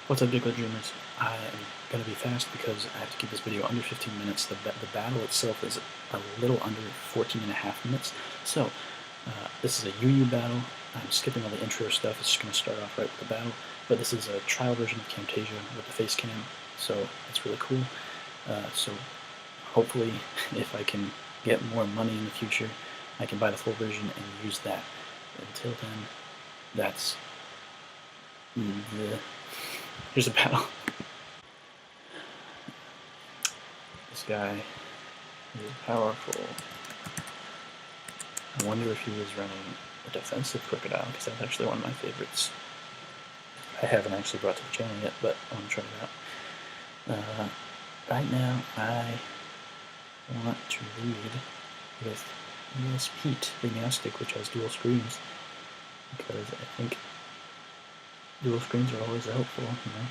What's up, Dickler Dreamers? I am going to be fast because I have to keep this video under 15 minutes. The battle itself is a little under 14 and a half minutes. So, this is a UU battle. I'm skipping all the intro stuff. It's just going to start off right with the battle. But this is a trial version of Camtasia with the Facecam, so it's really cool. So, hopefully, if I can get more money in the future, I can buy the full version and use that. Until then, that's here's a battle. This guy is powerful. I wonder if he was running a defensive crocodile, because that's actually one of my favorites. I haven't actually brought to the channel yet, but I want to try it out. Right now, I want to read with ES Pete, the Stick, which has dual screens, because I think dual screens are always helpful, you know.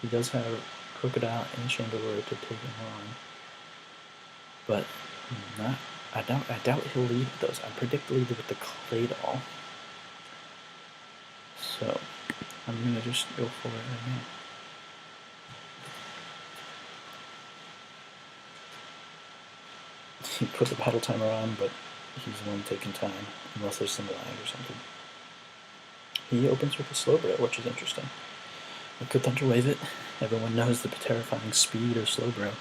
He does have crocodile and chandelier to take him on, but I doubt he'll lead with those. I predict lead with the clay doll, so I'm gonna just go for it right now. He put the battle timer on, but he's the one taking time, unless there's some lag or something. He opens with a slow bro, which is interesting. I could Thunder Wave it. Everyone knows the terrifying speed of slow bro,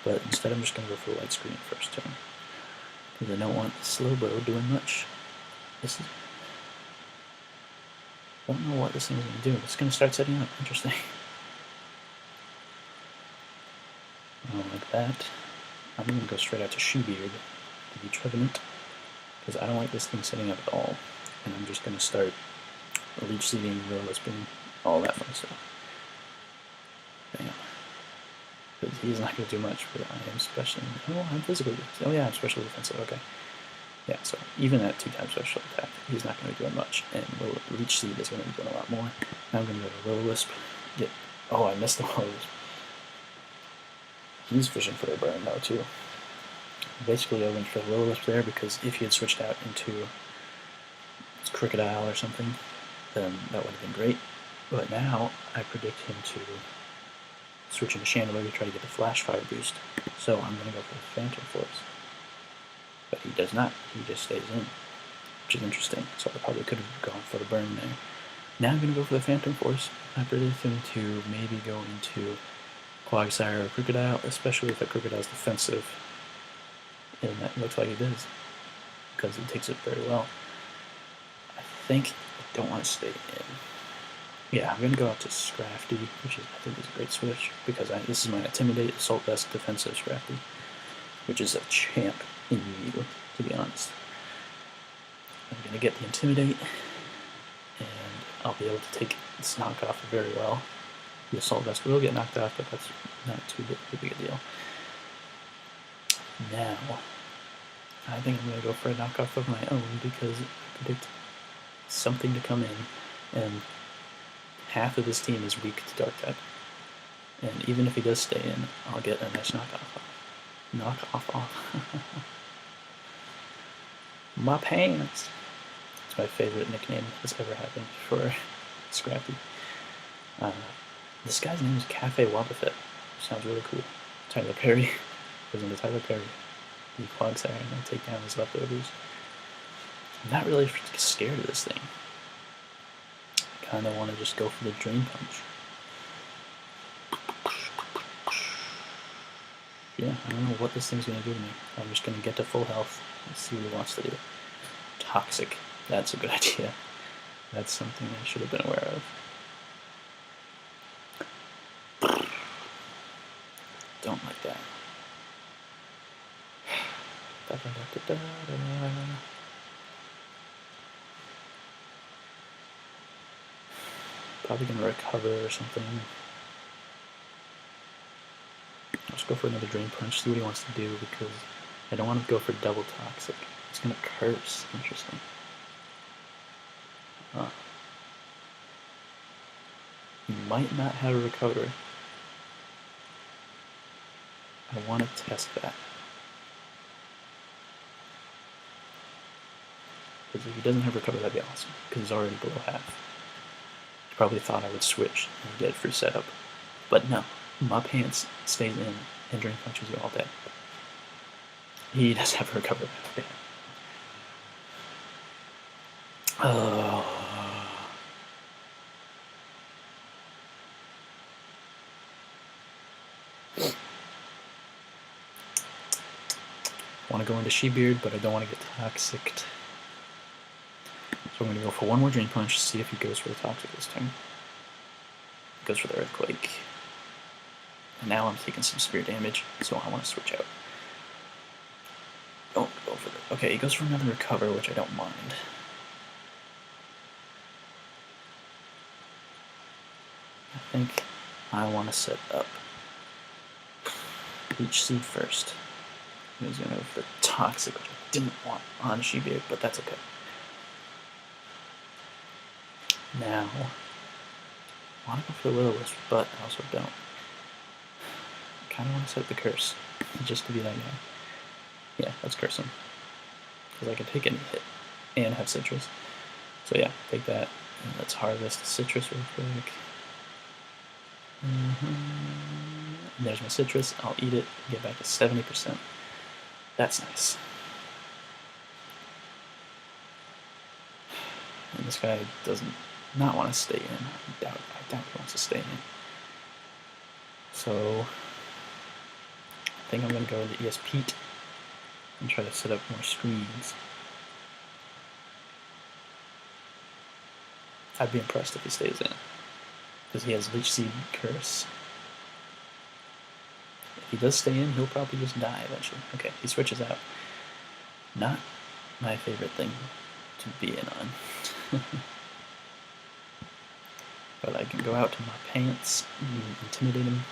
but instead I'm just going to go for the light screen first turn, because I don't want slow bro doing much. I don't know what this thing is going to do. It's going to start setting up. Interesting. Like that. I'm going to go straight out to Shebeard, the Trevenant, because I don't like this thing setting up at all. And I'm just going to start leech seeding, real lisping, all that fun stuff. Bam. Because he's not going to do much, but I am special. Oh, I'm physical. Oh yeah, I'm special defensive. Okay. Yeah, so even at 2 times special attack, he's not going to be doing much, and leech seed is going to be doing a lot more. Now I'm going to go to Will-O-Wisp. Oh, I missed the Will-O-Wisp. He's fishing for a burn though too. Basically, I went for the Will-O-Wisp there because if he had switched out into Crocodile or something, then that would have been great. But now I predict him to switch into Chandelier to try to get the Flash Fire boost. So I'm going to go for the Phantom Force. But he does not. He just stays in, which is interesting. So I probably could have gone for the burn there. Now I'm going to go for the Phantom Force. I predict him to maybe go into Quagsire or Crocodile, especially if that Crocodile's defensive. And that looks like it is, because it takes it very well. I think I don't want to stay in. Yeah, I'm going to go out to Scrafty, which I think is a great switch, because this is my Intimidate, Assault Vest, Defensive Scrafty, which is a champ in UU, to be honest. I'm going to get the Intimidate, and I'll be able to take this knockoff very well. The Assault Vest will get knocked off, but that's not too big a deal. Now, I think I'm going to go for a knockoff of my own, because I predict something to come in, and half of this team is weak to Dark type. And even if he does stay in, I'll get a nice knockoff off. My pants! It's my favorite nickname that's ever happened for Scrappy. This guy's name is Cafe Wobbuffet. Sounds really cool. Tyler Perry. Goes into Tyler Perry. The Quagsire, and I'll take down his leftovers. I'm not really scared of this thing. I kind of want to just go for the Drain Punch. Yeah, I don't know what this thing's going to do to me. I'm just going to get to full health and see what he wants to do. Toxic. That's a good idea. That's something I should have been aware of. Don't like that. Probably gonna recover or something. Let's go for another Drain Punch, see what he wants to do, because I don't want to go for double Toxic. He's gonna curse. Interesting. He might not have a recover. I want to test that. Because if he doesn't have recover, that'd be awesome, because he's already below half. Probably thought I would switch and get it for setup, but no. My pants stays in and drain punches you all day. He does have a recover. Oh. Want to go into She-Beard, but I don't want to get toxic. So I'm going to go for one more Drain Punch, see if he goes for the Toxic this turn. He goes for the Earthquake. And now I'm taking some severe damage, so I want to switch out. Don't go for the... Okay, he goes for another Recover, which I don't mind. I think I want to set up Leech Seed first. He's going to go for the Toxic, which I didn't want on She-Beard, but that's okay. Now, I want to go for the Will-O-Wisp, but I also don't. I kind of want to set up the Curse, just to be that guy. Yeah, let's curse him. Because I can take any hit and have Citrus. So yeah, take that. And let's harvest Citrus real quick. And there's my Citrus. I'll eat it, get back to 70%. That's nice. And this guy does not want to stay in. I doubt he wants to stay in. So I think I'm going to go into ES Pete and try to set up more screens. I'd be impressed if he stays in, because he has Leech Seed Curse. If he does stay in, he'll probably just die eventually. Okay, he switches out. Not my favorite thing to be in on. But I can go out to my pants and intimidate him.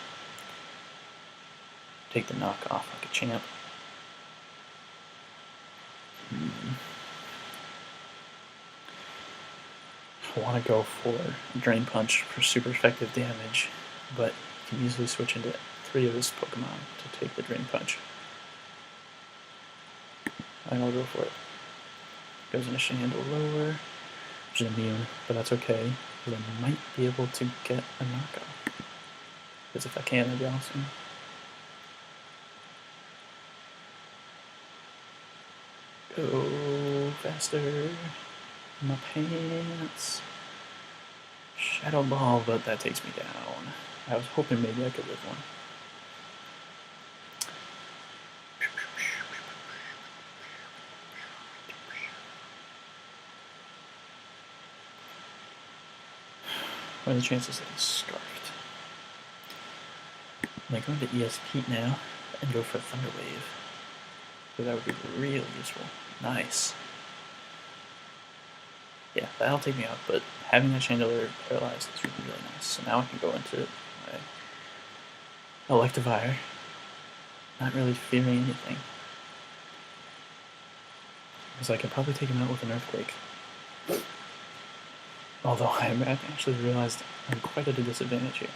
Take the knock off like a champ. I want to go for Drain Punch for super effective damage, but you can easily switch into 3 of his Pokemon to take the Drain Punch. And I'll go for it. Goes into Shandle lower, which is immune, but that's okay, because I might be able to get a knockoff. Because if I can, that'd be awesome. Go faster. My pants. Shadow Ball, but that takes me down. I was hoping maybe I could live one. What are the chances that he's scarfed? I'm going to go into ES Pete now and go for Thunder Wave. Because that would be really useful. Nice. Yeah, that'll take me out, but having that Chandelier paralyzed is really nice. So now I can go into my Electivire, not really fearing anything. Because I could probably take him out with an Earthquake. Although I actually realized I'm quite at a disadvantage here.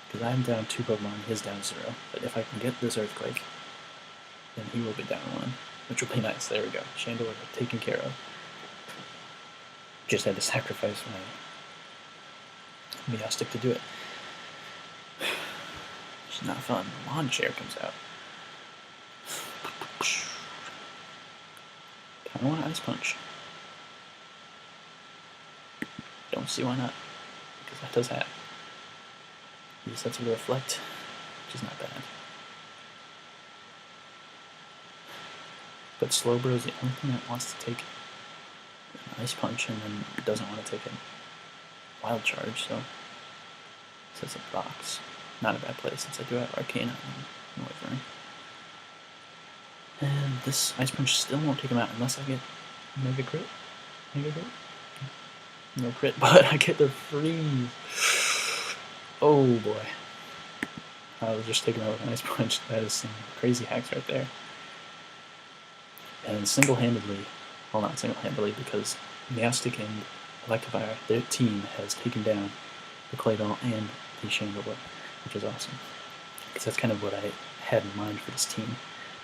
Because I'm down 2 Pokemon, he's down 0. But if I can get this Earthquake, then he will be down 1. Which will be nice. There we go. Chandelier taken care of. Just had to sacrifice my Meowstic to do it. It's not fun. Lawn Chair comes out. I don't want to Ice Punch. Don't see why not. Because that does happen. He just has to Reflect, which is not bad. But Slowbro is the only thing that wants to take an Ice Punch and then doesn't want to take a Wild Charge, so sets a box. Not a bad place since I do have Arcana and Wyvern. And this Ice Punch still won't take him out unless I get Mega Crit. Mega Crit? No crit, but I get the Freeze. Oh boy. I was just taking out with an Ice Punch. That is some crazy hacks right there. And single-handedly, well not single-handedly, because Meowstic and Electivire, their team has taken down the Claydol and the Chandelier, which is awesome. Because that's kind of what I had in mind for this team,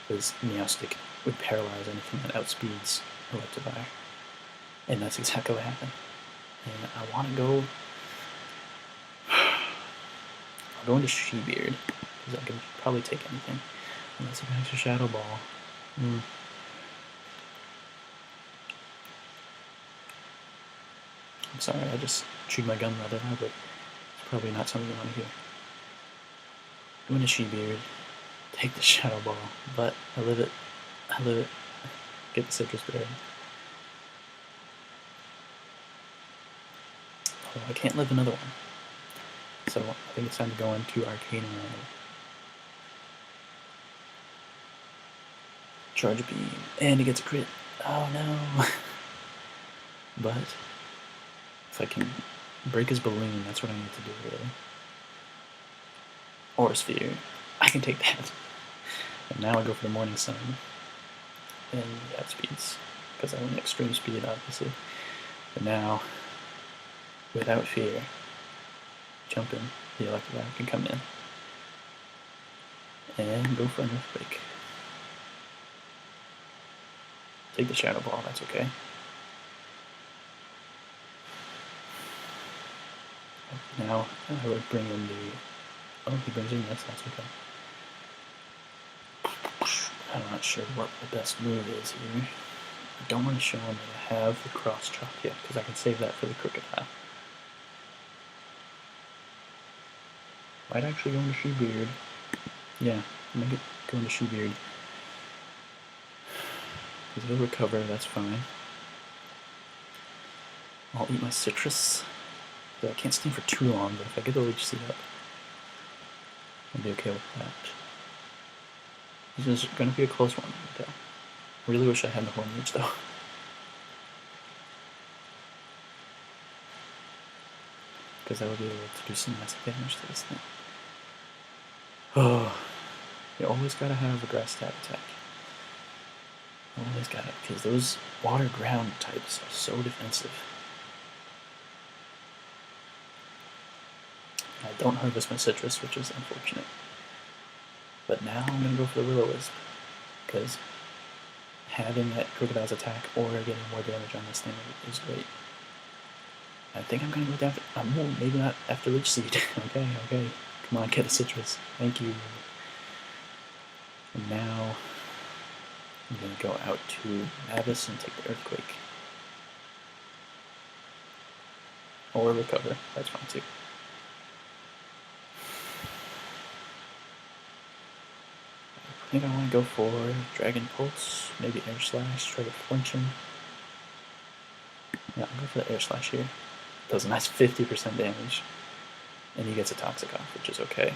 was Meowstic would paralyze anything that outspeeds Electivire. And that's exactly what happened. And I want to go I'll go into She-Beard, because I can probably take anything. Unless he packs a Shadow Ball. I'm sorry, I just chewed my gum rather loud, but it's probably not something you want to hear. Go into She-Beard, take the Shadow Ball, but I live it. Get the Citrus Berry. Oh, I can't live another one. So I think it's time to go into Arcane Mode. Charge Beam, and he gets a crit. Oh no! But if I can break his balloon, that's what I need to do, really. Or Sphere. I can take that. And now I go for the Morning Sun. And yeah, speeds. Because I want extreme speed, obviously. But now, without fear, jump in. The Electric can come in. And go for an Earthquake. Take the Shadow Ball, that's okay. Now I would bring in the... Oh, he brings in this, that's okay. I'm not sure what the best move is here. I don't want to show him that I have the Cross Chop yet, because I can save that for the Crocodile. Might actually go into She-Beard. Yeah, I'm going to go into She-Beard. Because he'll recover, that's fine. I'll eat my citrus. I can't stand for too long, but if I get the Leech Seed up, I'll be okay with that. This is going to be a close one, I can tell. I really wish I had the Horn Leech, though. Because I would be able to do some massive damage to this thing. Oh, you always gotta have a Grass Stab attack. Always gotta, because those Water Ground types are so defensive. I don't harvest my citrus, which is unfortunate. But now I'm going to go for the Will-O-Wisp, because having that Crocodile's attack or getting more damage on this thing is great. I think I'm going to go down for... maybe not after Leech Seed. Okay. Come on, get a citrus. Thank you. And now I'm going to go out to Mattherus and take the Earthquake. Or recover. That's fine too. I think I want to go for Dragon Pulse, maybe Air Slash, try to flinch him. Yeah, I'll go for the Air Slash here. Does a nice 50% damage. And he gets a Toxic off, which is okay.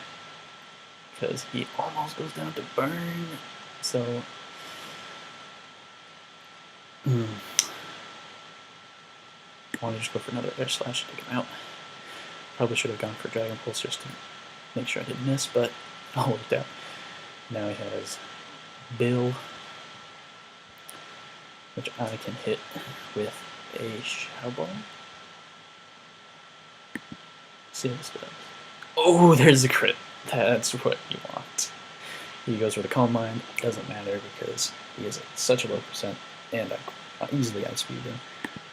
Because he almost goes down to burn. So... I want to just go for another Air Slash to take him out. Probably should have gone for Dragon Pulse just to make sure I didn't miss, but it all worked out. Now he has Bill, which I can hit with a Shadow Ball. See what this does. Oh, there's a crit. That's what you want. He goes for the Calm Mind. Doesn't matter because he is at such a low percent, and I easily outspeed him.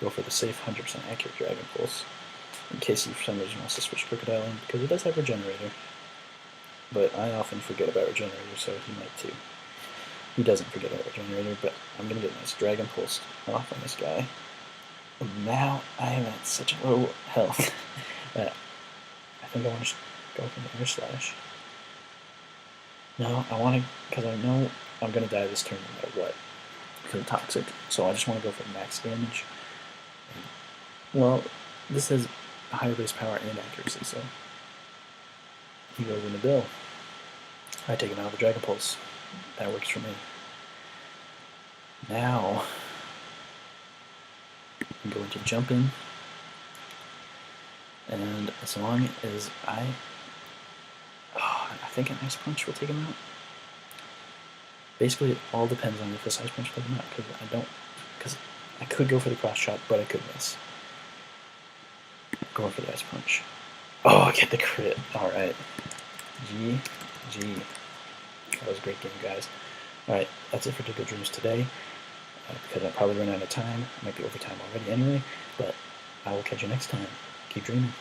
Go for the safe 100% accurate Dragon Pulse, in case he for some reason wants to switch Crocodile in, because he does have Regenerator. But I often forget about Regenerator, so he might too. He doesn't forget about Regenerator, but I'm going to get a nice Dragon Pulse off on this guy. And now I am at such a low health that I think I want to go for the Air Slash. No, I want to, because I know I'm going to die this turn no matter what, because of Toxic, so I just want to go for max damage. Well, this has higher base power and accuracy, so he goes into Bill. I take him out with the Dragon Pulse. That works for me. Now, I'm going to jump in, and as long as I think an Ice Punch will take him out. Basically, it all depends on if this Ice Punch will take him out, because I could go for the Cross Chop, but I could miss. Going for the Ice Punch. Oh, I get the crit. Alright. GG. That was a great game, guys. Alright, that's it for Dugduo Dreams today. Because I'm probably running out of time. Might be overtime already anyway. But I will catch you next time. Keep dreaming.